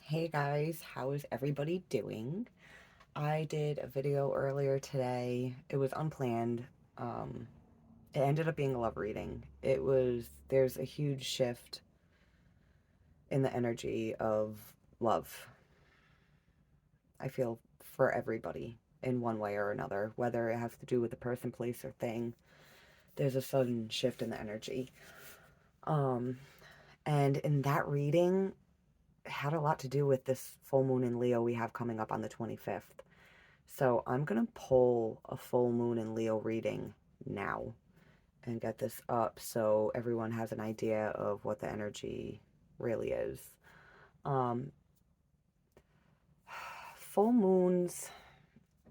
Hey guys, how is everybody doing? I did a video earlier today. It was unplanned. Um, it ended up being a love reading. There's a huge shift in the energy of love, I feel, for everybody in one way or another, whether it has to do with the person, place, or thing. There's a sudden shift in the energy. Um, and in that reading, it had a lot to do with this full moon in Leo we have coming up on the 25th. So I'm going to pull a full moon in Leo reading now and get this up so everyone has an idea of what the energy really is. Um, Full moons,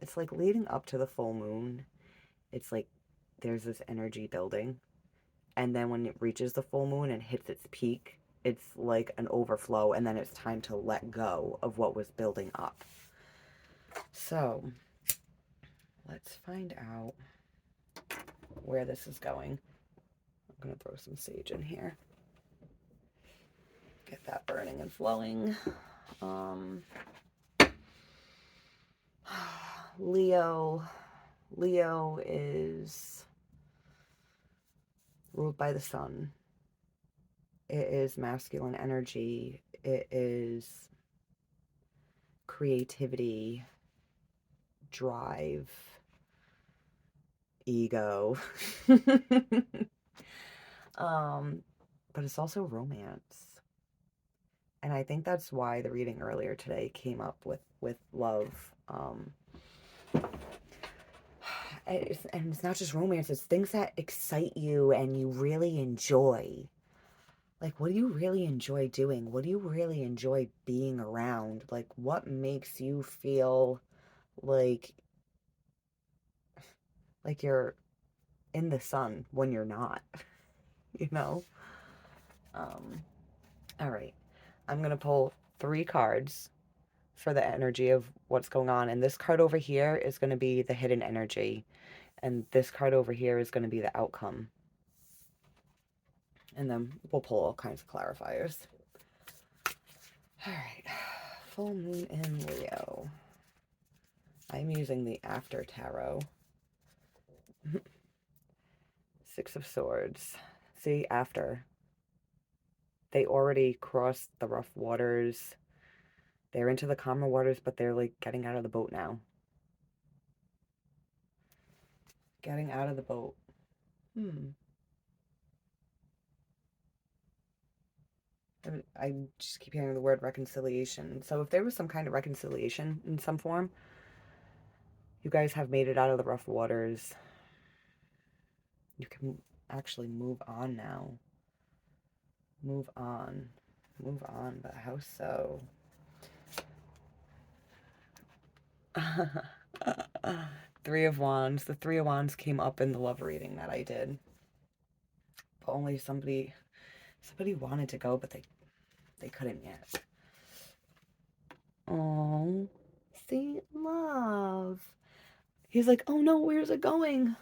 it's like leading up to the full moon, it's like there's this energy building. And then when it reaches the full moon and hits its peak, it's like an overflow, and then it's time to let go of what was building up. So let's find out where this is going. I'm going to throw some sage in here. Get that burning and flowing. Um, Leo. Leo is ruled by the sun. It is masculine energy. It is creativity, drive, ego. um, but it's also romance. And I think that's why the reading earlier today came up with love. And it's not just romance, it's things that excite you and you really enjoy. Like, what do you really enjoy doing? What do you really enjoy being around? Like, what makes you feel like you're in the sun when you're not, you know? Um, all right. I'm gonna pull 3 cards for the energy of what's going on. And this card over here is gonna be the hidden energy. And this card over here is gonna be the outcome. And then we'll pull all kinds of clarifiers. All right, full moon in Leo. I'm using the After Tarot. 6 of Swords. See, after. They already crossed the rough waters. They're into the calmer waters, but they're like getting out of the boat now. Getting out of the boat. I just keep hearing the word reconciliation. So if there was some kind of reconciliation in some form, you guys have made it out of the rough waters. You can actually move on now. Move on. Move on, but how so? Three of Wands. The Three of Wands came up in the love reading that I did. But only somebody wanted to go, but they couldn't yet. Oh, see, love. He's like, oh no, where's it going?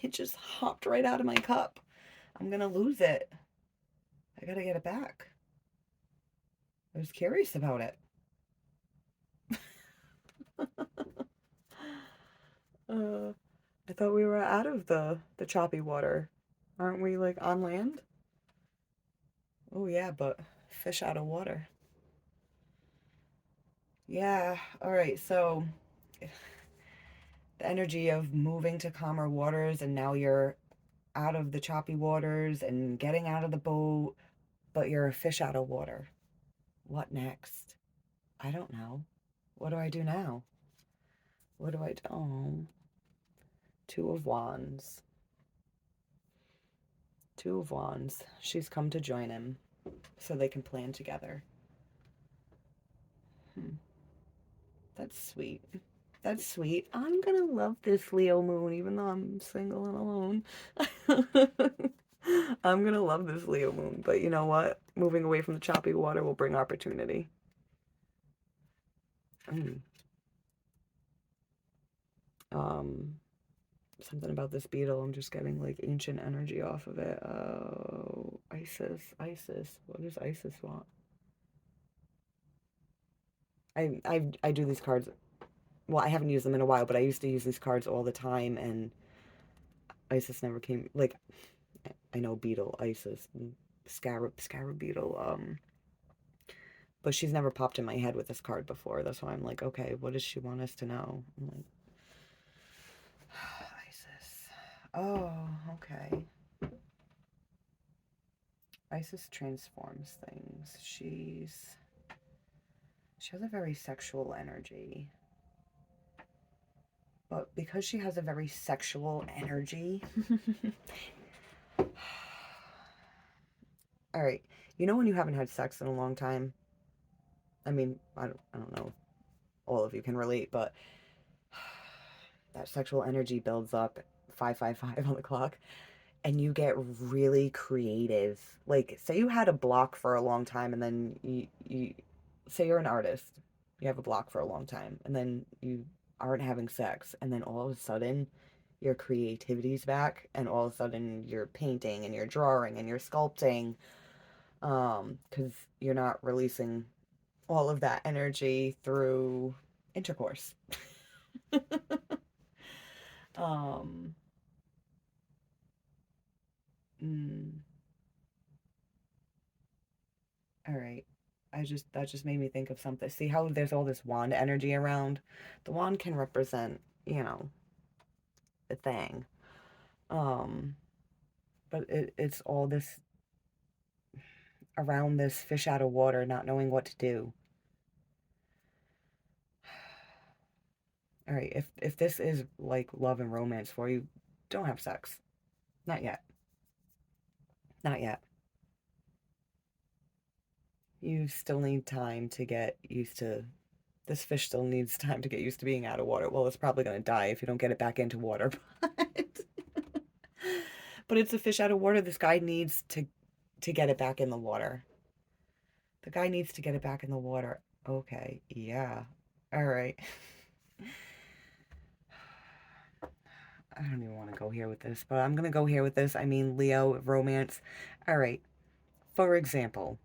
It just hopped right out of my cup. I'm gonna lose it. I gotta get it back. I was curious about it. I thought we were out of the choppy water. Aren't we like on land? Oh yeah, but fish out of water. Yeah, all right. So the energy of moving to calmer waters and now you're out of the choppy waters and getting out of the boat, but you're a fish out of water. What next? I don't know. What do I do now? What do I do? Oh, 2 of Wands. 2 of Wands. She's come to join him so they can plan together. That's sweet. That's sweet. I'm gonna love this Leo moon even though I'm single and alone. I'm gonna love this Leo moon, but you know what? Moving away from the choppy water will bring opportunity. Mm. Um, Something about this beetle. I'm just getting like ancient energy off of it. Oh, I Isis. What does Isis want? I do these cards. Well, I haven't used them in a while, but I used to use these cards all the time, and Isis never came. Like, I know Beetle, Isis, Scarab Beetle. But she's never popped in my head with this card before. That's why I'm like, okay, what does she want us to know? I'm like, Isis. Oh, okay. Isis transforms things. She has a very sexual energy. But because she has a very sexual energy, all right. You know when you haven't had sex in a long time? I mean, I don't know if all of you can relate, but that sexual energy builds up 555 on the clock and you get really creative. Like, say you had a block for a long time and then you say you're an artist, you have a block for a long time and then you aren't having sex and then all of a sudden your creativity's back and all of a sudden you're painting and you're drawing and you're sculpting because you're not releasing all of that energy through intercourse. um mm, all right. That just made me think of something. See how there's all this wand energy around? The wand can represent, a thing. Um, but it's all this around this fish out of water, not knowing what to do. All right, if this is like love and romance for you, don't have sex. Not yet. Not yet. You still need time to get used to this fish still needs time to get used to being out of water. Well, it's probably going to die if you don't get it back into water. But but it's a fish out of water. This guy needs to get it back in the water. The guy needs to get it back in the water. Okay, yeah. All right. I don't even want to go here with this, but I'm going to go here with this. I mean, Leo, romance. All right. For example,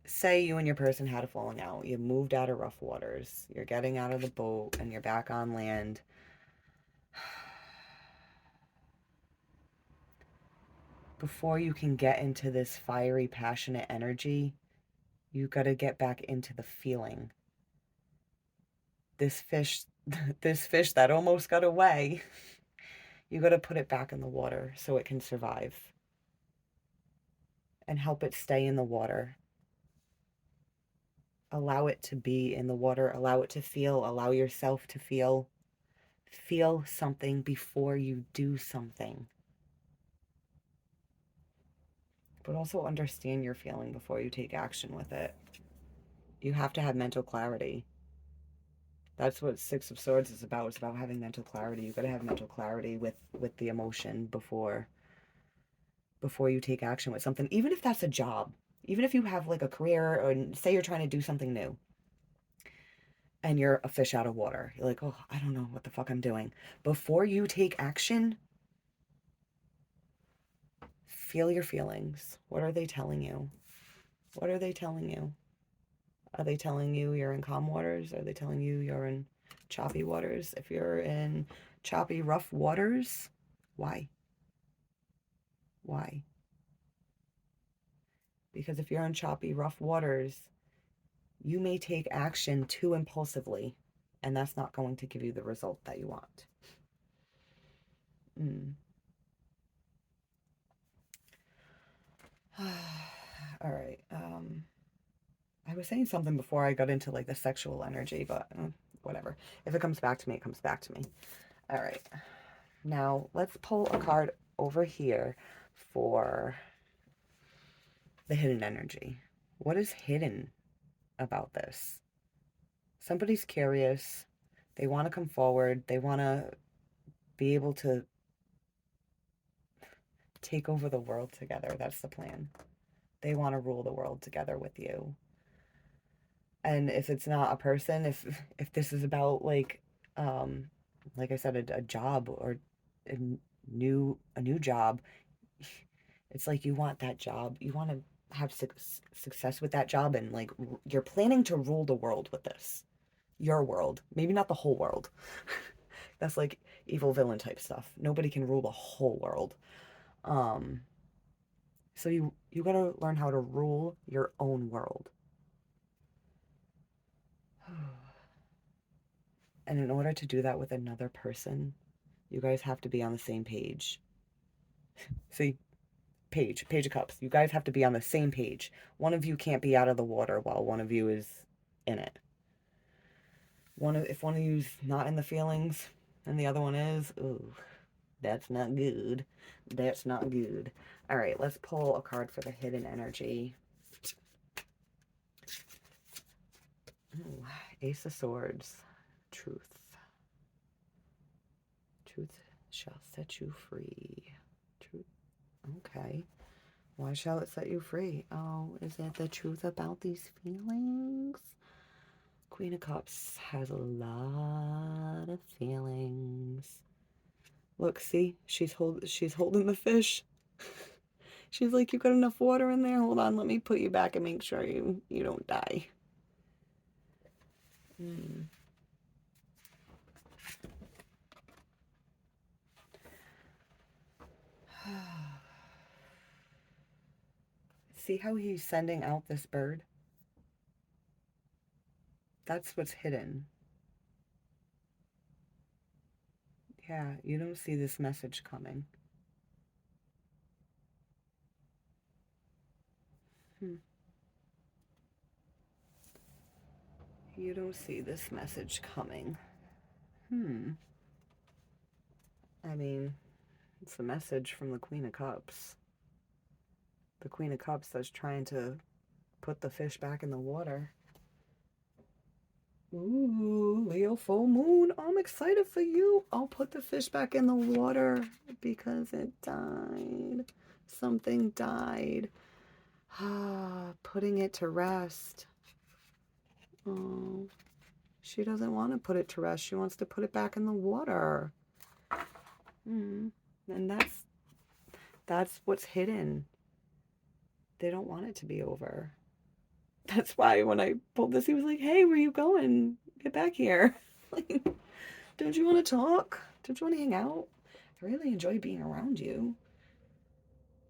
say you and your person had a falling out. You moved out of rough waters. You're getting out of the boat and you're back on land. Before you can get into this fiery, passionate energy, you got to get back into the feeling. This fish, this fish that almost got away, you got to put it back in the water so it can survive and help it stay in the water. Allow it to be in the water, allow it to feel, allow yourself to feel. Feel something before you do something. But also understand your feeling before you take action with it. You have to have mental clarity. That's what Six of Swords is about. It's about having mental clarity. You got to have mental clarity with the emotion before you take action with something, even if that's a job, even if you have like a career or say you're trying to do something new and you're a fish out of water. You're like, "Oh, I don't know what the fuck I'm doing." Before you take action, feel your feelings. What are they telling you? What are they telling you? Are they telling you you're in calm waters? Are they telling you you're in choppy waters? If you're in choppy, rough waters, why? Why? Because if you're in choppy, rough waters, you may take action too impulsively, and that's not going to give you the result that you want. Mm. All right. I was saying something before I got into like the sexual energy, but whatever. If it comes back to me, it comes back to me. All right. Now let's pull a card over here for the hidden energy. What is hidden about this? Somebody's curious. They want to come forward. They want to be able to take over the world together. That's the plan. They want to rule the world together with you. And if it's not a person, if this is about like I said, a job or a new job, It's like you want that job. You want to have success with that job, and like you're planning to rule the world with this. Your world. Maybe not the whole world. That's like evil villain type stuff. Nobody can rule the whole world. Um, so you got to learn how to rule your own world. And in order to do that with another person, you guys have to be on the same page. See, page of cups. You guys have to be on the same page. One of you can't be out of the water while one of you is in it. If one of you's not in the feelings and the other one is, ooh, that's not good. That's not good. All right, let's pull a card for the hidden energy. Ooh, Ace of Swords. Truth. Truth shall set you free. Truth. Okay. Why shall it set you free? Oh, is it the truth about these feelings? Queen of Cups has a lot of feelings. Look, see? She's holding the fish. She's like, you got enough water in there? Hold on, let me put you back and make sure you don't die. Hmm. See how he's sending out this bird? That's what's hidden. Yeah, you don't see this message coming. Hmm. You don't see this message coming. I mean, it's a message from the Queen of Cups. The Queen of Cups that's trying to put the fish back in the water. Ooh, Leo full moon. I'm excited for you. I'll put the fish back in the water because it died. Something died. Ah, putting it to rest. Oh, she doesn't want to put it to rest. She wants to put it back in the water. And that's what's hidden. They don't want it to be over. That's why when I pulled this, he was like, hey, where you going? Get back here. Like, don't you want to talk? Don't you want to hang out? I really enjoy being around you.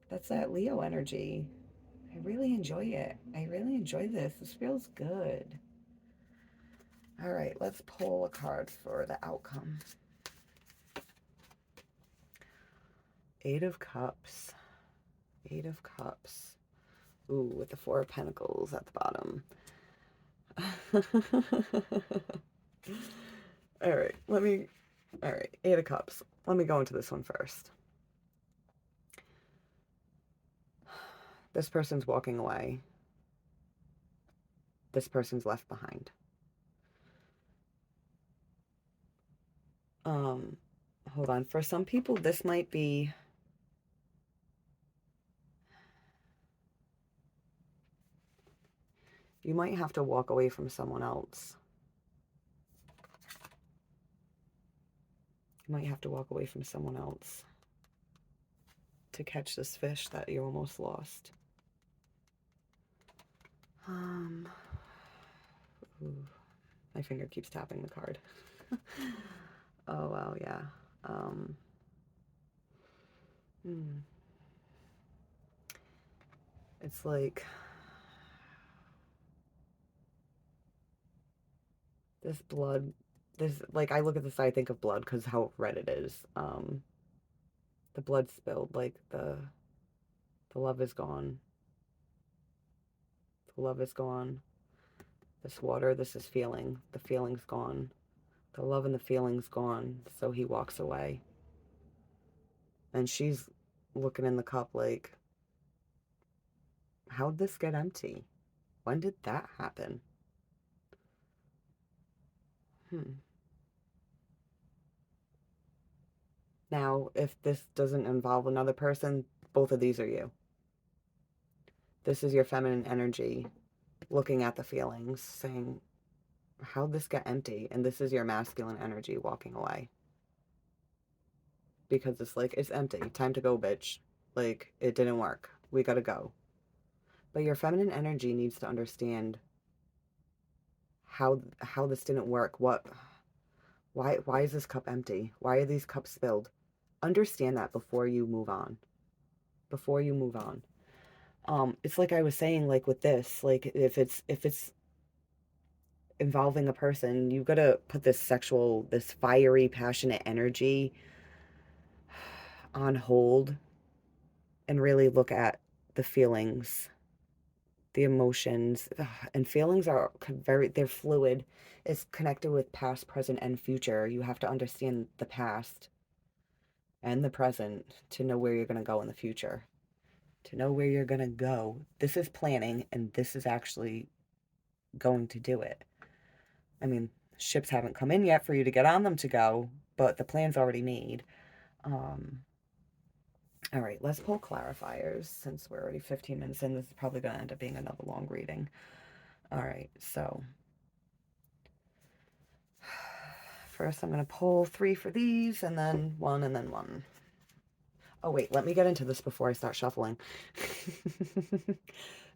That's that Leo energy. I really enjoy it. I really enjoy this. This feels good. All right, let's pull a card for the outcome. Eight of Cups. Eight of Cups. Ooh, with the Four of Pentacles at the bottom. All right, Eight of Cups. Let me go into this one first. This person's walking away. This person's left behind. Hold on. For some people, this might be... You might have to walk away from someone else. You might have to walk away from someone else to catch this fish that you almost lost. Ooh, my finger keeps tapping the card. Oh, wow, yeah. It's like this blood, like, I look at this, I think of blood because how red it is. The blood spilled, like, the love is gone. The love is gone. This water, this is feeling. The feeling's gone. The love and the feeling's gone. So he walks away. And she's looking in the cup like, how'd this get empty? When did that happen? Now, if this doesn't involve another person, both of these are you. This is your feminine energy looking at the feelings, saying, how'd this get empty? And this is your masculine energy walking away. Because it's like, it's empty. Time to go, bitch. Like, it didn't work. We gotta go. But your feminine energy needs to understand how this didn't work. Why is this cup empty? Why are these cups spilled? Understand that before you move on. Before you move on. It's like I was saying, like with this, like if it's involving a person, you've got to put this fiery, passionate energy on hold and really look at the feelings, the emotions. And feelings are they're fluid. It's connected with past, present, and future. You have to understand the past and the present to know where you're going to go in the future. To know where you're going to go. This is planning, and this is actually going to do it. I mean, ships haven't come in yet for you to get on them to go, but the plan's already made. All right, let's pull clarifiers since we're already 15 minutes in. This is probably going to end up being another long reading. All right, so first I'm going to pull 3 for these, and then 1, and then 1. Oh, wait, let me get into this before I start shuffling.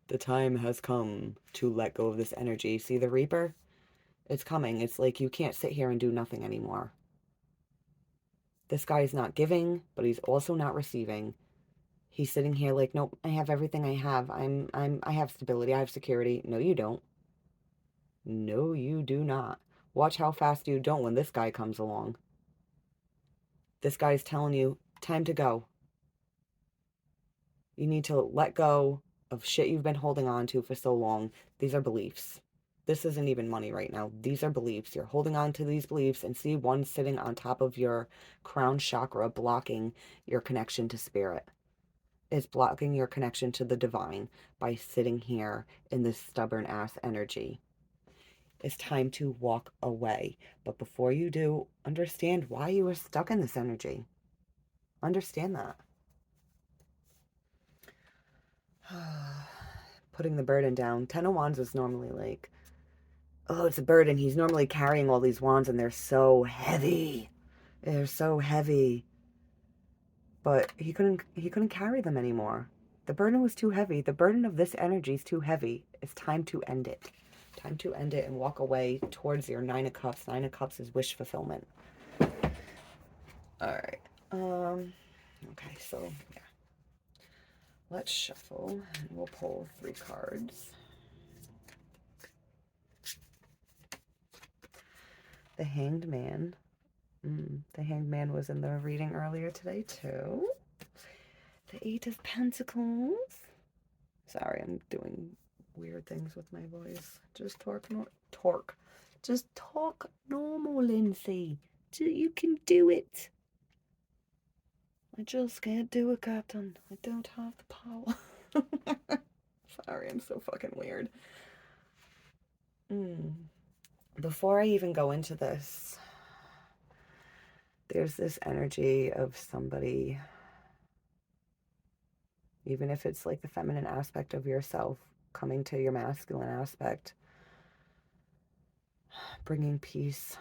The time has come to let go of this energy. See the Reaper? It's coming. It's like you can't sit here and do nothing anymore. This guy is not giving, but he's also not receiving. He's sitting here like, nope, I have everything I have. I have stability. I have security. No, you don't. No, you do not. Watch how fast you don't when this guy comes along. This guy's telling you, time to go. You need to let go of shit you've been holding on to for so long. These are beliefs. This isn't even money right now. These are beliefs. You're holding on to these beliefs, and see one sitting on top of your crown chakra, blocking your connection to spirit. Is blocking your connection to the divine by sitting here in this stubborn ass energy. It's time to walk away. But before you do, understand why you are stuck in this energy. Understand that. Putting the burden down. 10 of Wands is normally like, oh, it's a burden. He's normally carrying all these wands and they're so heavy. They're so heavy. But he couldn't carry them anymore. The burden was too heavy. The burden of this energy is too heavy. It's time to end it. Time to end it and walk away towards your 9 of Cups. 9 of Cups is wish fulfillment. All right. Okay, so yeah. Let's shuffle and we'll pull 3 cards. The Hanged Man. The Hanged Man was in the reading earlier today too. The 8 of Pentacles. Sorry, I'm doing weird things with my voice. Just talk. Just talk normal, Lindsay. You can do it. I just can't do it, Captain. I don't have the power. Sorry, I'm so fucking weird. Before I even go into this, there's this energy of somebody, even if it's like the feminine aspect of yourself coming to your masculine aspect, bringing peace.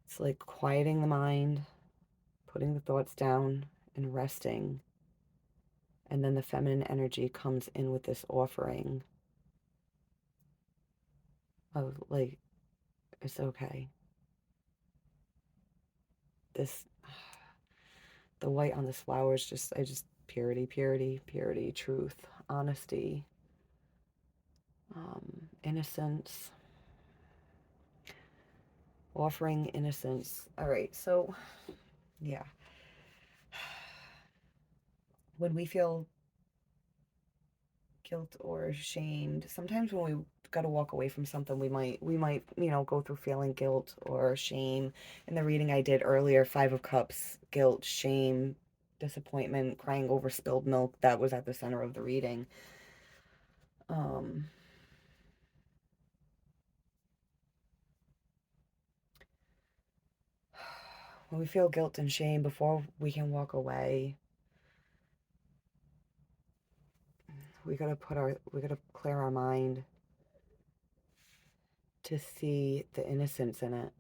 It's like quieting the mind, putting the thoughts down and resting. And then the feminine energy comes in with this offering of like, it's okay. The white on this flower is just, purity, truth, honesty, innocence, offering innocence. All right, so yeah. When we feel guilt or shamed, sometimes when we got to walk away from something, we might go through feeling guilt or shame. In the reading I did earlier, 5 of Cups, guilt, shame, disappointment, crying over spilled milk, that was at the center of the reading. When we feel guilt and shame, before we can walk away, we gotta clear our mind to see the innocence in it.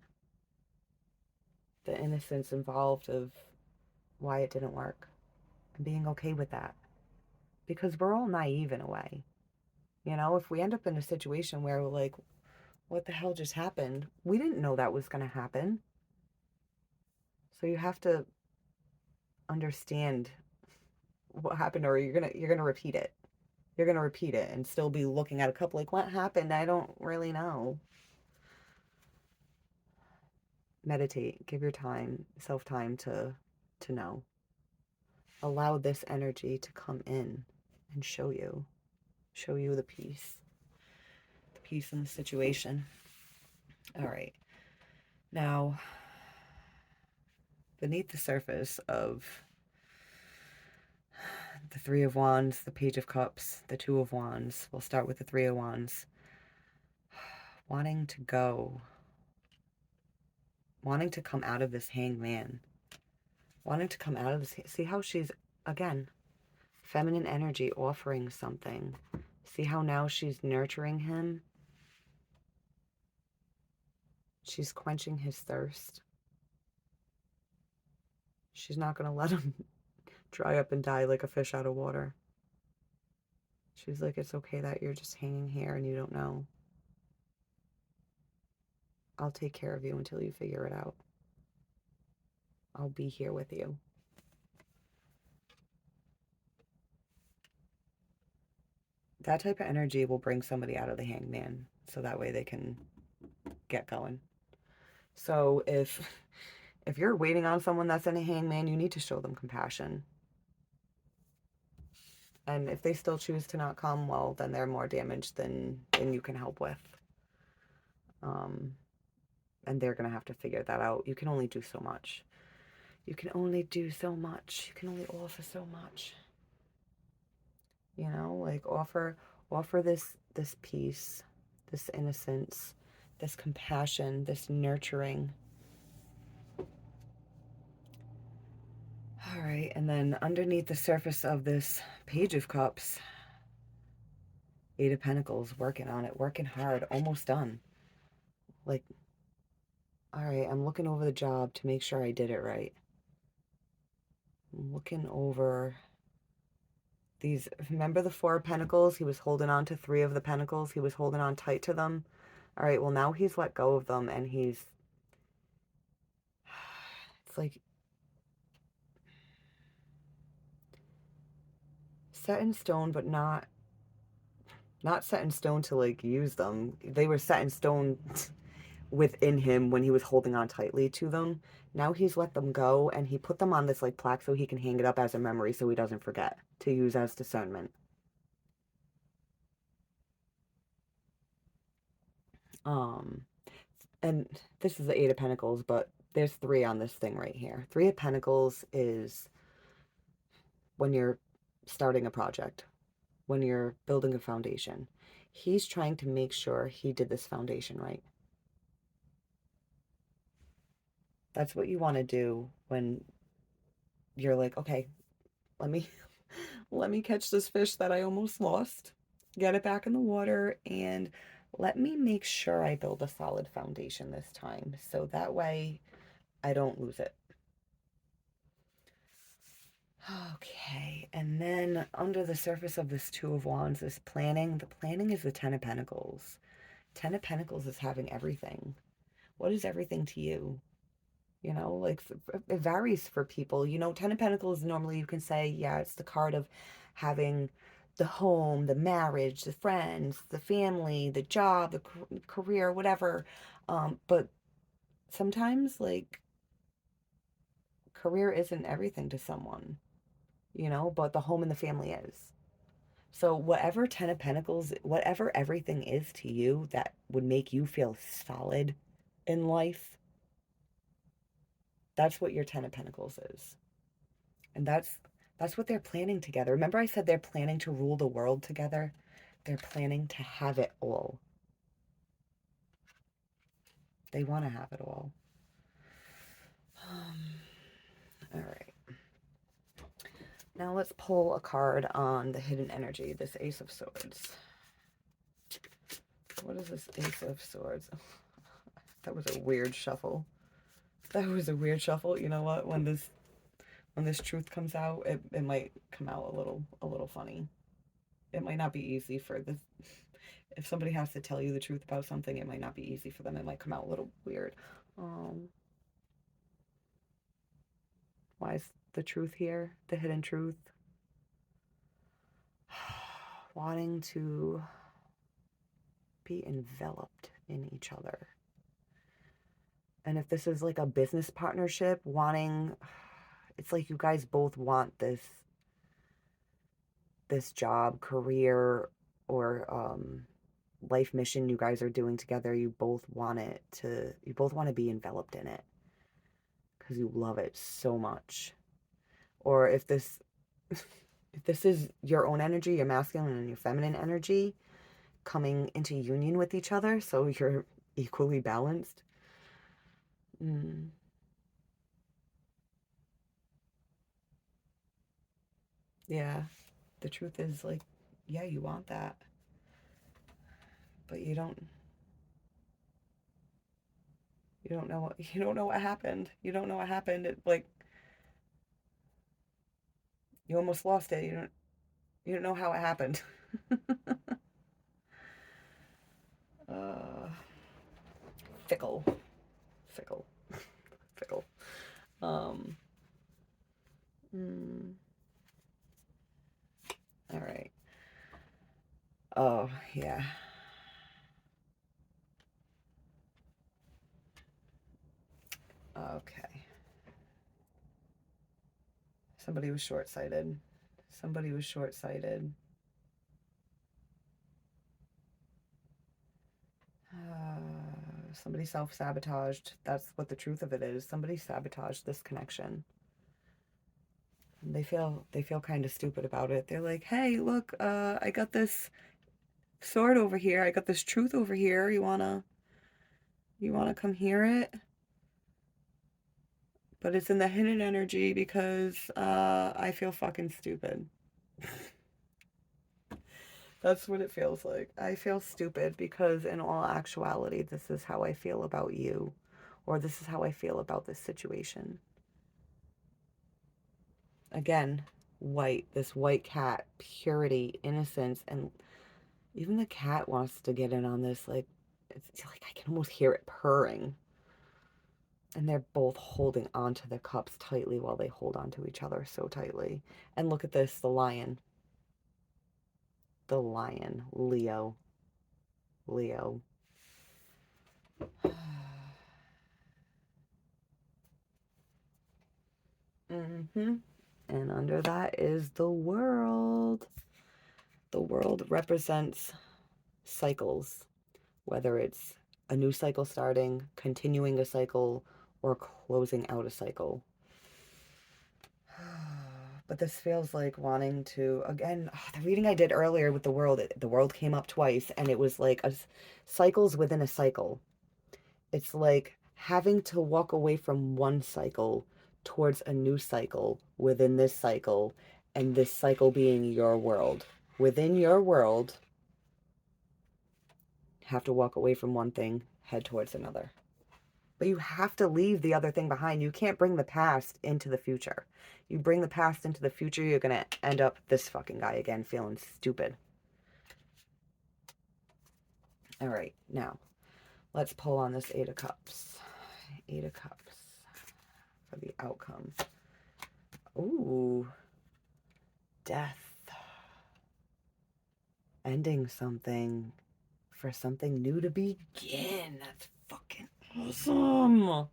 The innocence involved of why it didn't work and being okay with that. Because we're all naive in a way. You know, if we end up in a situation where we're like, what the hell just happened? We didn't know that was going to happen. So you have to understand what happened, or you're going to repeat it. You're going to repeat it and still be looking at a couple like, what happened? I don't really know. Meditate, give your self time to know. Allow this energy to come in and show you the peace in the situation. All right. Now, beneath the surface of the Three of Wands, the Page of Cups, the Two of Wands, we'll start with the Three of Wands. Wanting to go, wanting to come out of this Hanged Man, wanting to come out of this. See how she's, again, feminine energy offering something. See how now she's nurturing him? She's quenching his thirst. She's not going to let him dry up and die like a fish out of water. She's like, it's okay that you're just hanging here and you don't know. I'll take care of you until you figure it out. I'll be here with you. That type of energy will bring somebody out of the Hanged Man, so that way they can get going. So if you're waiting on someone that's in a Hanged Man, you need to show them compassion. And if they still choose to not come, well, then they're more damaged than you can help with. And they're going to have to figure that out. You can only do so much. You can only do so much. You can only offer so much. You know, like offer this peace, this innocence, this compassion, this nurturing. All right, and then underneath the surface of this Page of Cups, Eight of Pentacles, working on it, working hard, almost done. Like, all right, I'm looking over the job to make sure I did it right. I'm looking over these. Remember the Four of Pentacles? He was holding on to Three of the Pentacles. He was holding on tight to them. All right, well, now he's let go of them, and it's like set in stone, but not set in stone to like use them. They were set in stone within him when he was holding on tightly to them. Now he's let them go, and he put them on this like plaque so he can hang it up as a memory so he doesn't forget to use as discernment. And this is the Eight of Pentacles, but there's three on this thing right here. Three of Pentacles is when you're starting a project, when you're building a foundation. He's trying to make sure he did this foundation right. That's what you want to do when you're like, okay, let me let me catch this fish that I almost lost, get it back in the water, and let me make sure I build a solid foundation this time so that way I don't lose it. Okay, and then under the surface of this Two of Wands is planning. The planning is the Ten of Pentacles. Ten of Pentacles is having everything. What is everything to you? You know, like it varies for people. You know, Ten of Pentacles, normally you can say, yeah, it's the card of having the home, the marriage, the friends, the family, the job, the career, whatever. But sometimes, like, career isn't everything to someone, you know, but the home and the family is. So whatever Ten of Pentacles, whatever everything is to you that would make you feel solid in life, that's what your Ten of Pentacles is. And that's what they're planning together. Remember I said they're planning to rule the world together? They're planning to have it all. They want to have it all. All right. Now let's pull a card on the hidden energy, this Ace of Swords. What is this Ace of Swords? That was a weird shuffle. That was a weird shuffle. You know what? When when this truth comes out, it might come out a little funny. It might not be easy for the if somebody has to tell you the truth about something, it might not be easy for them. It might come out a little weird. Um, why is the truth here? The hidden truth. Wanting to be enveloped in each other. And if this is like a business partnership, it's like you guys both want this job, career, or life mission you guys are doing together. You both want to be enveloped in it because you love it so much. Or if this if this is your own energy, your masculine and your feminine energy coming into union with each other, so you're equally balanced. Mm, yeah, the truth is like, yeah, you want that, but you don't know what happened. You don't know what happened. It like you almost lost it. You don't know how it happened. uh, fickle, fickle, fickle. Um, mm, all right. Oh yeah. Okay. Somebody was short-sighted. Somebody was short-sighted. Somebody self-sabotaged. That's what the truth of it is. Somebody sabotaged this connection. And they feel kind of stupid about it. They're like, "Hey, look, I got this sword over here. I got this truth over here. You wanna come hear it?" But it's in the hidden energy because I feel fucking stupid. That's what it feels like. I feel stupid because, in all actuality, this is how I feel about you, or this is how I feel about this situation. Again, this white cat, purity, innocence, and even the cat wants to get in on this. Like, it's like I can almost hear it purring. And they're both holding onto the cups tightly while they hold onto each other so tightly. And look at this, the lion. The lion, Leo. Leo. Mm-hmm. And under that is the world. The world represents cycles, whether it's a new cycle starting, continuing a cycle, or closing out a cycle. But this feels like wanting to, again, the reading I did earlier with the world came up twice, and it was like cycles within a cycle. It's like having to walk away from one cycle towards a new cycle within this cycle, and this cycle being your world. Within your world, have to walk away from one thing, head towards another. But you have to leave the other thing behind. You can't bring the past into the future. You bring the past into the future, you're going to end up this fucking guy again feeling stupid. All right, now let's pull on this Eight of Cups. Eight of Cups for the outcome. Ooh, death. Ending something for something new to begin. That's fucking awesome.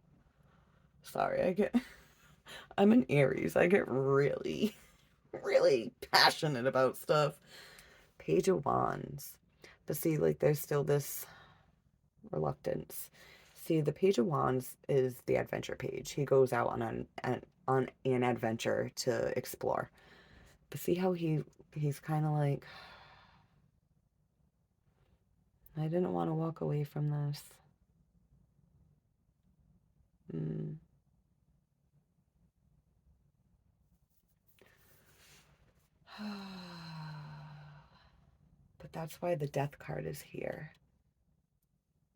Sorry, I'm an Aries. I get really, really passionate about stuff. Page of Wands. But see, like, there's still this reluctance. See, the Page of Wands is the adventure page. He goes out on an adventure to explore. But see how he's kind of like, I didn't want to walk away from this. Mm. But that's why the death card is here.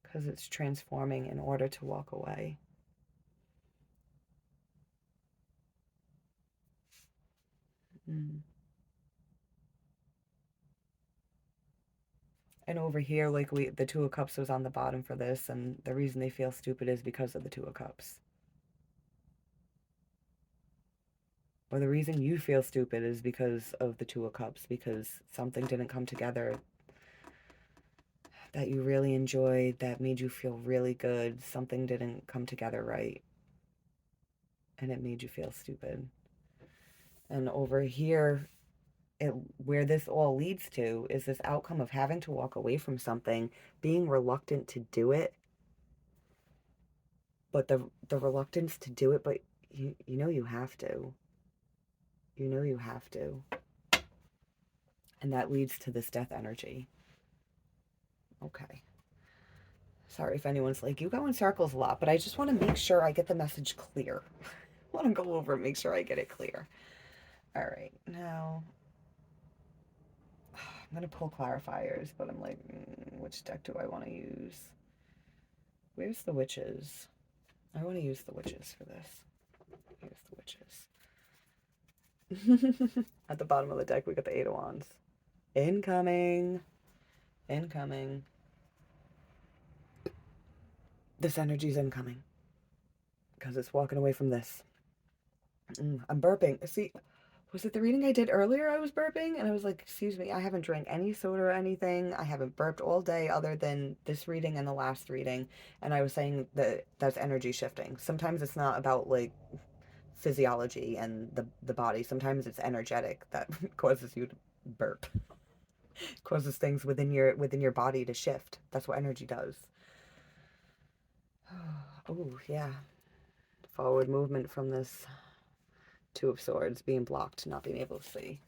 Because it's transforming in order to walk away. Mm. And over here, like the Two of Cups was on the bottom for this, and the reason they feel stupid is because of the Two of Cups. Or the reason you feel stupid is because of the Two of Cups, because something didn't come together that you really enjoyed, that made you feel really good. Something didn't come together right, and it made you feel stupid. And over here, where this all leads to is this outcome of having to walk away from something, being reluctant to do it, but the reluctance to do it, but you know you have to. You know you have to. And that leads to this death energy. Okay. Sorry if anyone's like, you go in circles a lot, but I just want to make sure I get the message clear. I want to go over and make sure I get it clear. All right. Now, I'm going to pull clarifiers, but I'm like, which deck do I want to use? Where's the witches? I want to use the witches for this. Here's the witches. At the bottom of the deck, we got the Eight of Wands. Incoming. Incoming. This energy's incoming. Because it's walking away from this. I'm burping. See, was it the reading I did earlier I was burping? And I was like, excuse me, I haven't drank any soda or anything. I haven't burped all day other than this reading and the last reading. And I was saying that that's energy shifting. Sometimes it's not about like physiology and the body. Sometimes it's energetic that causes you to burp. Causes things within your body to shift. That's what energy does. Oh, yeah. Forward movement from this Two of Swords, being blocked, not being able to see.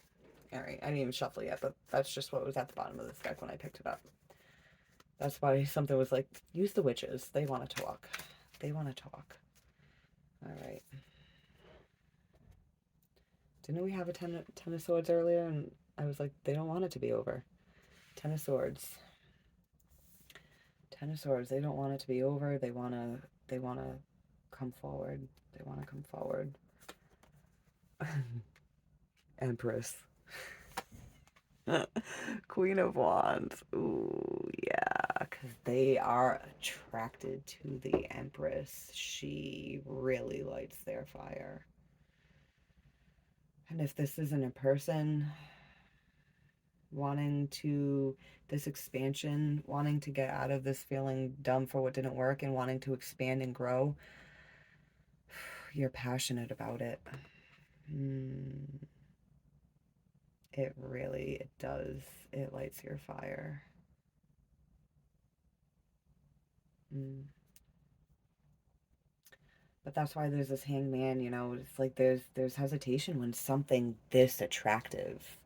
All right, I didn't even shuffle yet, but that's just what was at the bottom of this deck when I picked it up. That's why something was like, use the witches. They want to talk. They want to talk. All right. Didn't we have a ten of Swords earlier? And I was like, they don't want it to be over. Ten of Swords. Ten of Swords. They don't want it to be over. They want to come forward. They want to come forward. Empress. Queen of Wands. Ooh, yeah, because they are attracted to the Empress. She really lights their fire. And if this isn't a person wanting to, this expansion, wanting to get out of this feeling dumb for what didn't work and wanting to expand and grow, you're passionate about it. It does. It lights your fire. But that's why there's this hangman, you know, it's like there's hesitation when something this attractive.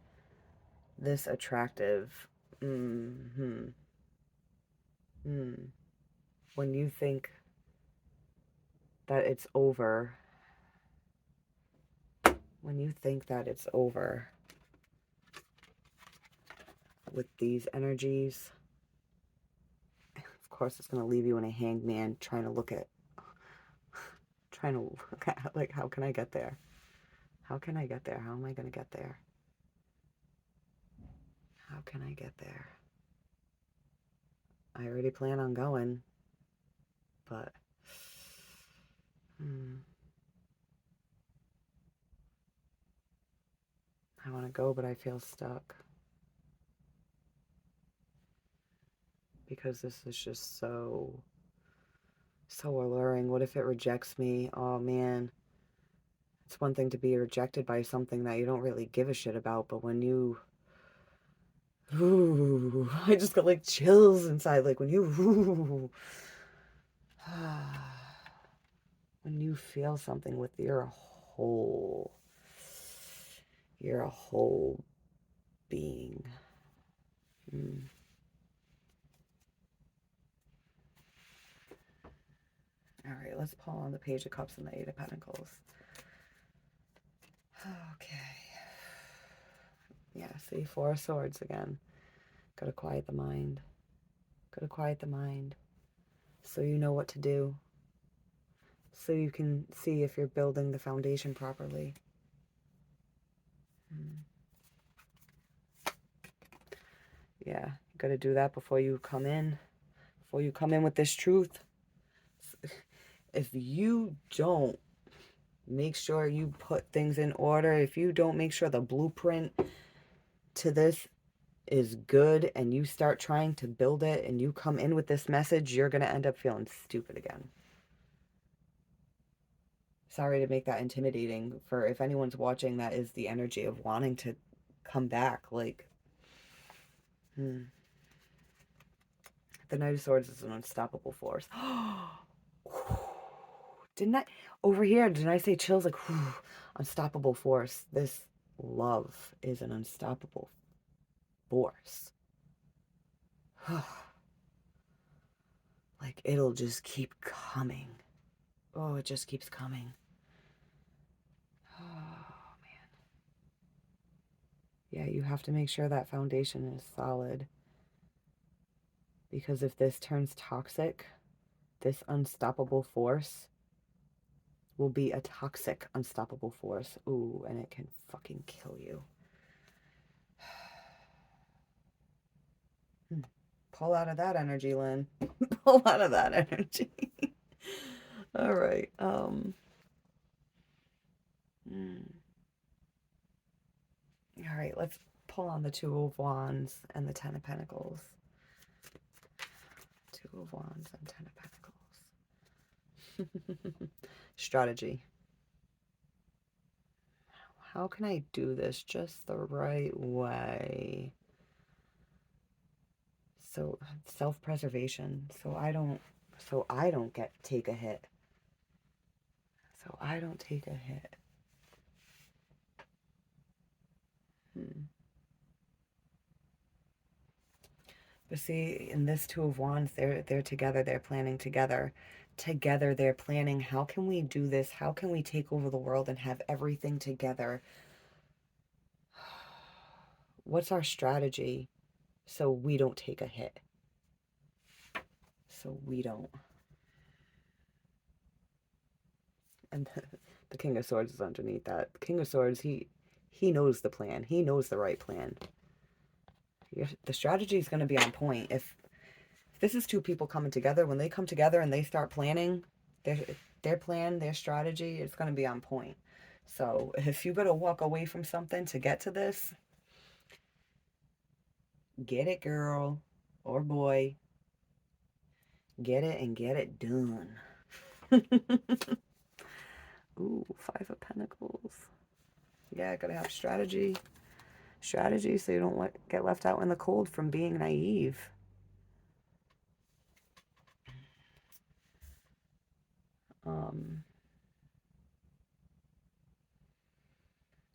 This attractive. Mm-hmm. Mm. When you think that it's over, when you think that it's over with these energies, of course it's going to leave you in a hangman trying to look at like, how can I get there? How can I get there? How am I going to get there? How can I get there? I already plan on going, but I want to go, but I feel stuck. Because this is just so alluring. What if it rejects me? Oh man. It's one thing to be rejected by something that you don't really give a shit about, but when you ooh, I just got like chills inside, like when you ooh, when you feel something with your whole being. All right, let's pull on the Page of Cups and the Eight of Pentacles. Okay. Yeah, see, Four of Swords again. Gotta quiet the mind. Gotta quiet the mind. So you know what to do. So you can see if you're building the foundation properly. Mm. Yeah, you got to do that before you come in. Before you come in with this truth. If you don't make sure you put things in order, if you don't make sure the blueprint to this is good and you start trying to build it and you come in with this message, you're going to end up feeling stupid again. Sorry to make that intimidating for if anyone's watching that is the energy of wanting to come back. Like, the Knight of Swords is an unstoppable force. Didn't I, over here, didn't I say chills? Like, unstoppable force. This love is an unstoppable force. Like, it'll just keep coming. Oh, it just keeps coming. Oh, man. Yeah, you have to make sure that foundation is solid. Because if this turns toxic, this unstoppable force will be a toxic, unstoppable force. Ooh, and it can fucking kill you. Pull out of that energy, Lynn. Pull out of that energy. All right. All right, let's pull on the Two of Wands and the Ten of Pentacles. Two of Wands and Ten of Pentacles. Strategy. How can I do this just the right way? So self-preservation. So I don't take a hit. So I don't take a hit. But see, in this Two of Wands, they're together, they're planning together. Together, they're planning, how can we do this? How can we take over the world and have everything together? What's our strategy so we don't take a hit? So we don't. And the King of Swords is underneath that. The King of Swords, he knows the plan. He knows the right plan. The strategy is going to be on point. If this is two people coming together, when they come together and they start planning their plan, their strategy, it's going to be on point. So if you got to walk away from something to get to this, get it, girl or boy. Get it and get it done. Ooh, Five of Pentacles. Yeah, gotta have strategy. Strategy so you don't get left out in the cold from being naive.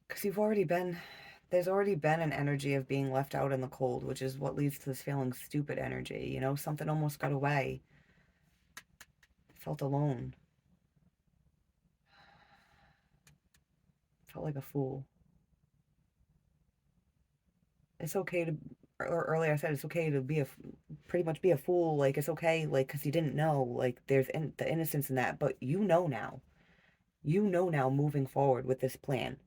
Because there's already been an energy of being left out in the cold, which is what leads to this feeling stupid energy. You know, something almost got away. Felt alone. Felt like a fool. It's okay to, or earlier I said it's okay to pretty much be a fool. Like, it's okay, like, because you didn't know. Like, there's the innocence in that. But you know now. You know now moving forward with this plan.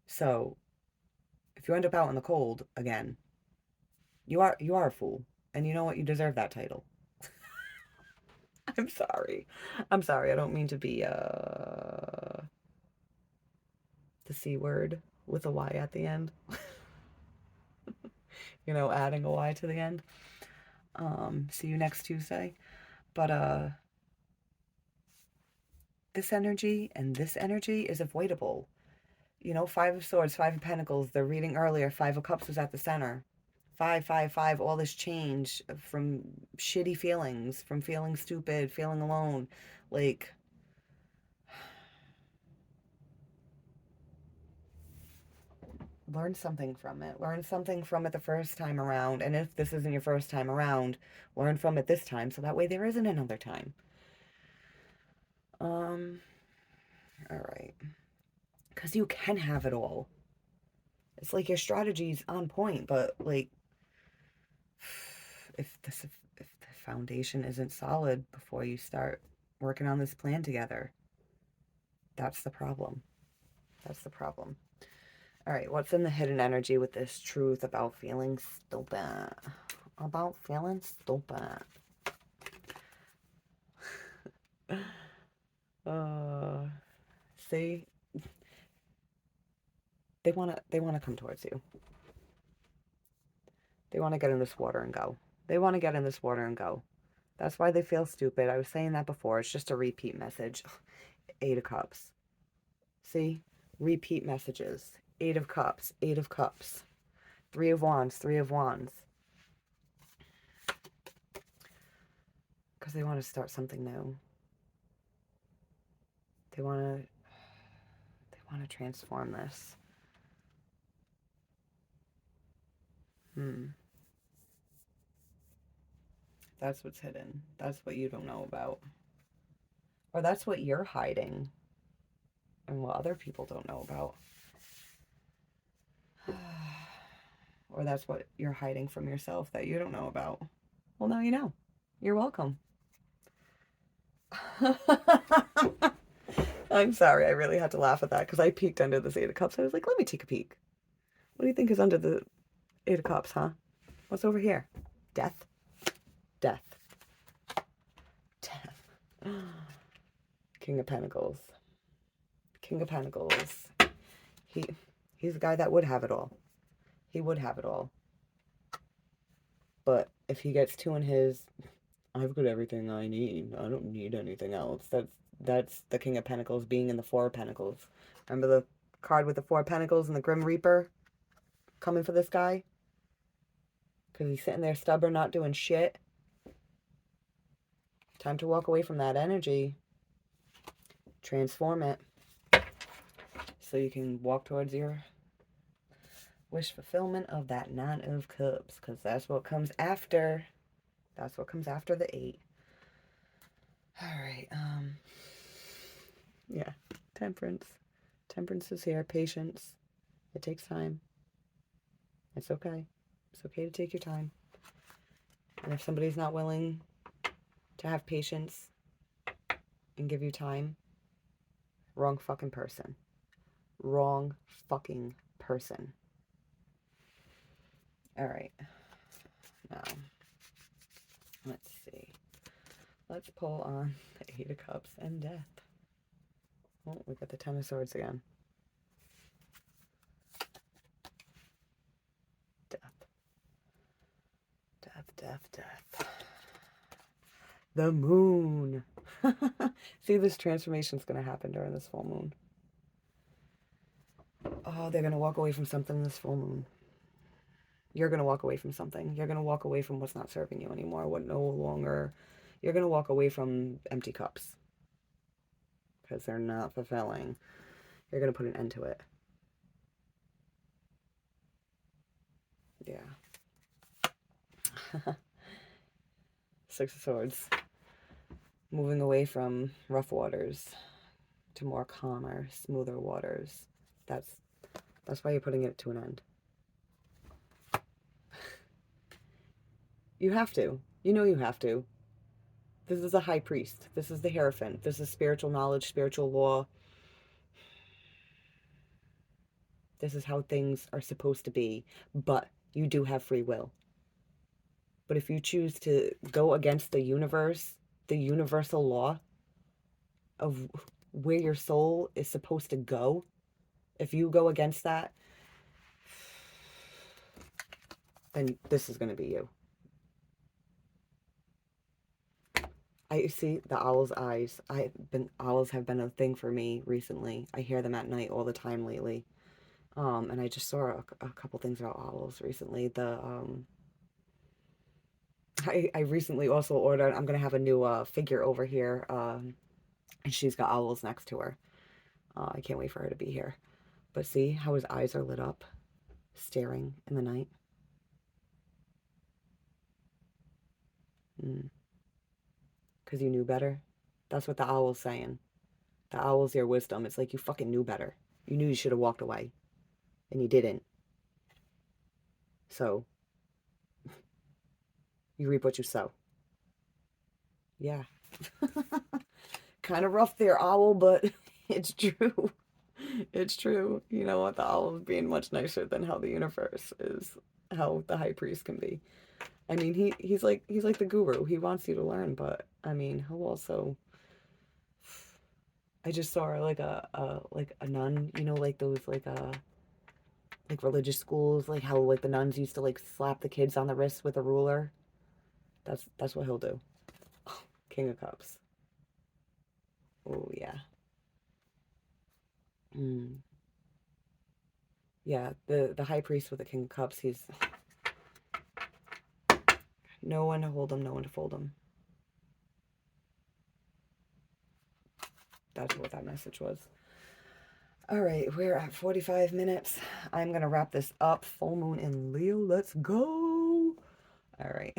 So, if you end up out in the cold again, you are a fool. And you know what? You deserve that title. I'm sorry. I'm sorry. I don't mean to be the C word with a Y at the end. You know, adding a Y to the end. See you next Tuesday. But this energy and this energy is avoidable. You know, Five of Swords, Five of Pentacles, the reading earlier, Five of Cups was at the center. Five, five, five, all this change from shitty feelings, from feeling stupid, feeling alone. Like, learn something from it. Learn something from it the first time around. And if this isn't your first time around, learn from it this time so that way there isn't another time. All right. Because you can have it all. It's like your strategy's on point, but like, if the foundation isn't solid before you start working on this plan together, that's the problem. That's the problem. All right, what's in the hidden energy with this truth about feeling stupid? About feeling stupid. Uh, see, they wanna come towards you. They want to get in this water and go. They want to get in this water and go. That's why they feel stupid. I was saying that before. It's just a repeat message. Eight of Cups. See? Repeat messages. Eight of Cups. Eight of Cups. Three of Wands. Three of Wands. Because they want to start something new. They want to transform this. That's what's hidden. That's what you don't know about. Or that's what you're hiding. And what other people don't know about. Or that's what you're hiding from yourself that you don't know about. Well, now you know. You're welcome. I'm sorry. I really had to laugh at that because I peeked under this Eight of Cups. I was like, let me take a peek. What do you think is under the Eight of Cups, huh? What's over here? Death? Death. Death. King of Pentacles. King of Pentacles. He's a guy that would have it all. He would have it all. But if he gets too in his, I've got everything I need. I don't need anything else. That's the King of Pentacles being in the Four of Pentacles. Remember the card with the Four of Pentacles and the Grim Reaper coming for this guy? Because he's sitting there stubborn, not doing shit. Time to walk away from that energy. Transform it. So you can walk towards your wish fulfillment of that Nine of Cups. Because that's what comes after. That's what comes after the Eight. Alright, yeah, Temperance. Temperance is here. Patience. It takes time. It's okay. It's okay to take your time. And if somebody's not willing to have patience and give you time, wrong fucking person. Wrong fucking person. Alright. Now, let's see. Let's pull on the Eight of Cups and Death. Oh, we got the Ten of Swords again. Death. Death, death, death. The moon. See, this transformation's going to happen during this full moon. Oh, they're going to walk away from something this full moon. You're going to walk away from something. You're going to walk away from what's not serving you anymore. What no longer... You're going to walk away from empty cups. Because they're not fulfilling. You're going to put an end to it. Yeah. Six of Swords. Moving away from rough waters to more calmer, smoother waters. That's why you're putting it to an end. You have to. You know you have to. This is a high priest. This is the Hierophant. This is spiritual knowledge, spiritual law. This is how things are supposed to be. But you do have free will. But if you choose to go against the universe, the universal law of where your soul is supposed to go, if you go against that, then this is going to be you. I see the owl's eyes. Owls have been a thing for me recently. I hear them at night all the time lately. And I just saw a couple things about owls recently. I recently also ordered, I'm gonna have a new figure over here, and she's got owls next to her. I can't wait for her to be here. But see how his eyes are lit up, staring in the night? Because you knew better? That's what the owl's saying. The owl's your wisdom. It's like you fucking knew better. You knew you should have walked away. And you didn't. So, you reap what you sow. Yeah. Kind of rough there, owl, but it's true. It's true. You know what? The olive being much nicer than how the universe is, how the high priest can be. I mean, he's like the guru. He wants you to learn, but I mean, he'll also. I just saw like a nun, you know, like those like religious schools, like how like the nuns used to like slap the kids on the wrist with a ruler. That's what he'll do. King of Cups. Oh yeah. Mm. Yeah, the high priest with the King of Cups, he's no one to hold him, no one to fold him. That's what that message was. All right, we're at 45 minutes. I'm going to wrap this up. Full moon in Leo. Let's go. All right.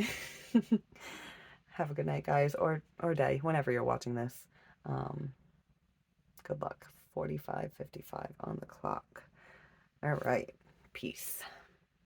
Have a good night, guys, or day, whenever you're watching this. Um, Good luck. 45:55 on the clock. All right. Peace.